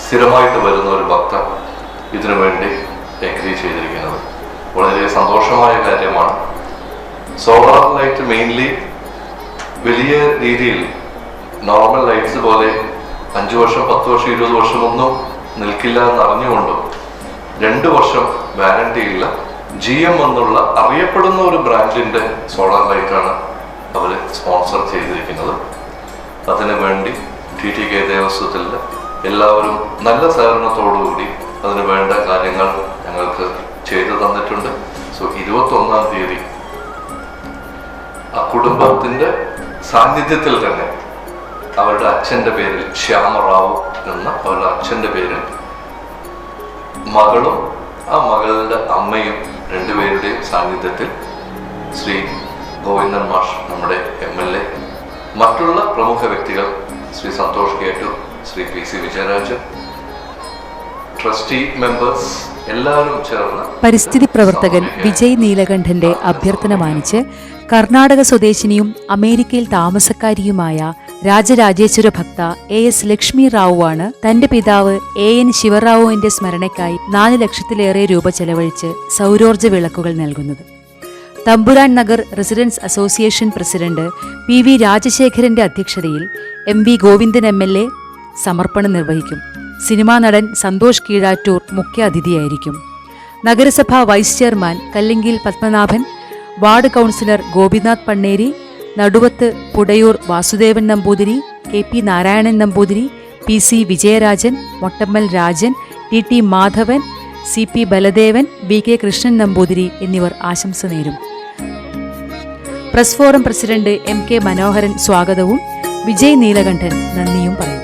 സ്ഥിരമായിട്ട് വരുന്ന ഒരു ഭക്തർ ഇതിനു വേണ്ടി എഗ്രി ചെയ്തിരിക്കുന്നത് വളരെ സന്തോഷമായ കാര്യമാണ്. സോളാർ ലൈറ്റ് മെയിൻലി വലിയ രീതിയിൽ നോർമൽ ലൈറ്റ്സ് പോലെ 5 വർഷം 10 വർഷം 20 വർഷമൊന്നും നിൽക്കില്ല എന്നറിഞ്ഞുകൊണ്ടും 2 വർഷം വാറണ്ടിയുള്ള GM എന്നുള്ള അറിയപ്പെടുന്ന ഒരു ബ്രാൻഡിന്റെ സോളാർ ലൈറ്റാണ് അവർ സ്പോൺസർ ചെയ്തിരിക്കുന്നത്. അതിനു വേണ്ടി TTK ദേവസ്വത്തിൽ എല്ലാവരും നല്ല സഹകരണത്തോടുകൂടി അതിന് വേണ്ട കാര്യങ്ങൾ ഞങ്ങൾക്ക് ചെയ്തു തന്നിട്ടുണ്ട്. സോ 21-ാം തീയതി ആ കുടുംബത്തിന്റെ സാന്നിധ്യത്തിൽ തന്നെ അവരുടെ അച്ഛൻ്റെ പേരിൽ ശ്യാമറാവു എന്ന അവരുടെ അച്ഛൻ്റെ പേരിൽ മകളും ആ മകളുടെ അമ്മയും രണ്ടുപേരുടെയും സാന്നിധ്യത്തിൽ ശ്രീ ഗോവിന്ദൻ മാഷ് നമ്മുടെ MLA, മറ്റുള്ള പ്രമുഖ വ്യക്തികൾ ശ്രീ സന്തോഷ് കേട്ടു, Shri PC Vijayarajan, trustee members എല്ലാവരും ചേർന്ന് പരിസ്ഥിതി പ്രവർത്തകൻ വിജയ് നീലകണ്ഠന്റെ അഭ്യർത്ഥന മാനിച്ച് കർണാടക സ്വദേശിനിയും അമേരിക്കയിൽ താമസക്കാരിയുമായ രാജരാജേശ്വര ഭക്ത AS ലക്ഷ്മി റാവുവാണ് തന്റെ പിതാവ് AN ശിവറാവുവിന്റെ സ്മരണയ്ക്കായി 4 ലക്ഷത്തിലേറെ രൂപ ചെലവഴിച്ച് സൗരോർജ്ജ വിളക്കുകൾ നൽകുന്നത്. Thampuran Nagar residence association president PV രാജശേഖരന്റെ അധ്യക്ഷതയിൽ MV ഗോവിന്ദൻ MLA സമർപ്പണം നിർവഹിക്കും. സിനിമാ നടൻ സന്തോഷ് കീഴാറ്റൂർ മുഖ്യ അതിഥിയായിരിക്കും. നഗരസഭാ vice chairman Kallingil Padmanabhan, ward councillor Gopinath Panneri, Naduvath Pudayur Vasudevan Namboothiri, KP Narayanan Namboothiri, PC Vijayarajan, Mottammal Rajan, TT Madhavan, CP Baladevan, BK Krishnan Namboothiri എന്നിവർ ആശംസ നേരും. Press forum president MK Manoharan സ്വാഗതവും വിജയ് നീലകണ്ഠൻ നന്ദിയും പറയും.